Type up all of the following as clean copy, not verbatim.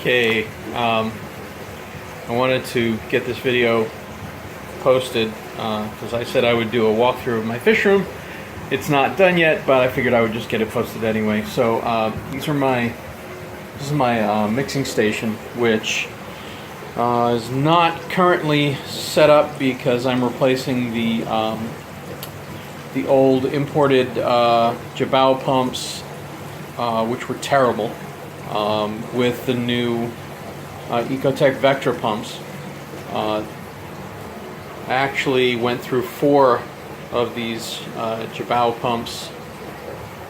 Okay, I wanted to get this video posted because I said I would do a walkthrough of my fish room. It's not done yet, but I figured I would just get it posted anyway. So this is my mixing station, which is not currently set up because I'm replacing the old imported Jabao pumps, which were terrible, with the new Ecotech Vector pumps. I actually went through 4 of these Jabao pumps.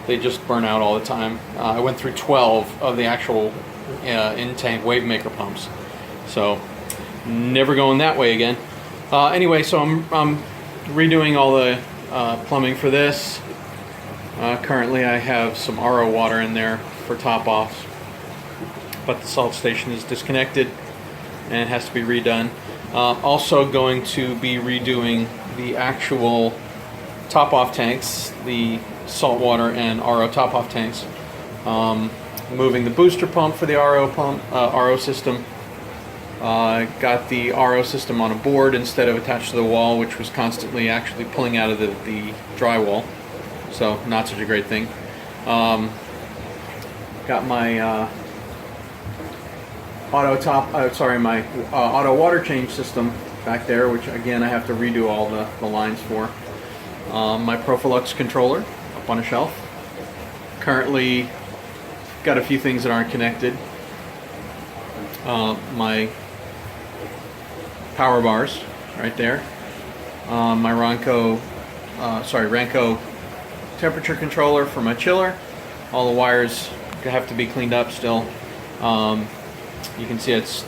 They just burn out all the time. I went through 12 of the actual in-tank Wavemaker pumps. So, never going that way again. Anyway, so I'm redoing all the plumbing for this. Currently I have some RO water in there for top-offs, but the salt station is disconnected and has to be redone. Also going to be redoing the actual top-off tanks, the saltwater and RO top-off tanks. Moving the booster pump for the RO system. Got the RO system on a board instead of attached to the wall, which was constantly actually pulling out of the drywall. So not such a great thing. Got my auto water change system back there, which again I have to redo all the lines for. My Profilux controller up on a shelf. Currently got a few things that aren't connected. My power bars right there. My Ranco temperature controller for my chiller. All the wires have to be cleaned up still. You can see it's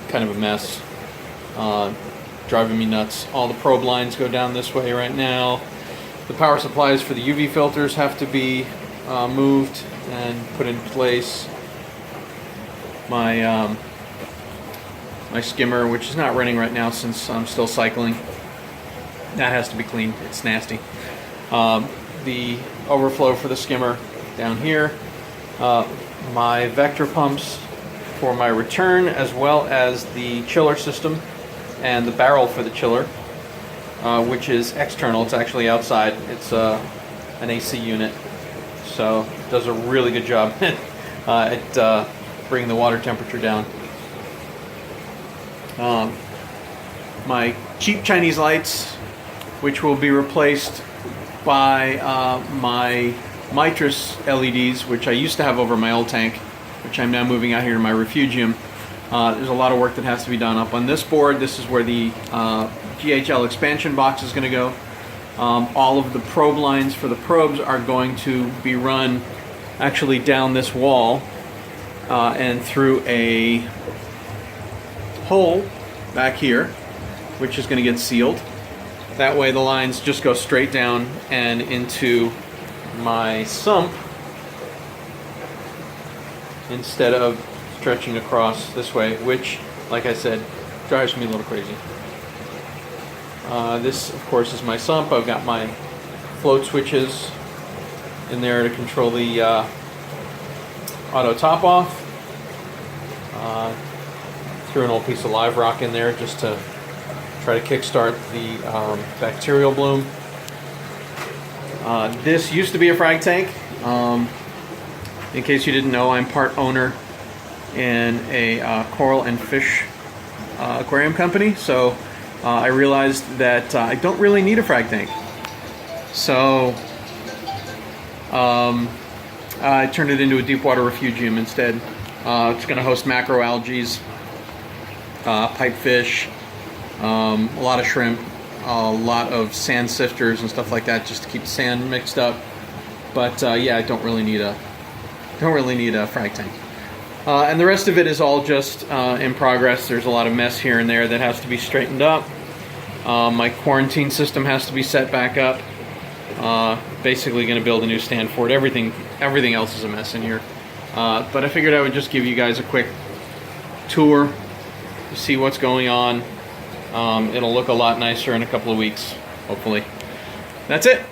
kind of a mess, driving me nuts. All the probe lines go down this way right now. The power supplies for the UV filters have to be moved and put in place. My my skimmer, which is not running right now since I'm still cycling, that has to be cleaned. It's nasty. The overflow for the skimmer down here. My Vector pumps for my return, as well as the chiller system and the barrel for the chiller, which is external. It's actually outside. It's an AC unit, so it does a really good job at bringing the water temperature down. My cheap Chinese lights, which will be replaced by my Mitris LEDs, which I used to have over my old tank, which I'm now moving out here to my refugium. There's a lot of work that has to be done up on this board. This is where the GHL expansion box is going to go. All of the probe lines for the probes are going to be run actually down this wall and through a hole back here, which is going to get sealed. That way the lines just go straight down and into my sump instead of stretching across this way, which, like I said, drives me a little crazy. This, of course, is my sump. I've got my float switches in there to control the auto top off. Threw an old piece of live rock in there just to try to kickstart the bacterial bloom. This used to be a frag tank. In case you didn't know, I'm part owner in a coral and fish aquarium company, so I realized that I don't really need a frag tank. So I turned it into a deep water refugium instead. It's going to host macroalgae, pipefish, a lot of shrimp, a lot of sand sifters and stuff like that, just to keep the sand mixed up. But yeah, I don't really need a frag tank. And the rest of it is all just in progress. There's a lot of mess here and there that has to be straightened up. My quarantine system has to be set back up. Basically going to build a new stand for it. Everything else is a mess in here. But I figured I would just give you guys a quick tour to see what's going on. It'll look a lot nicer in a couple of weeks, hopefully. That's it.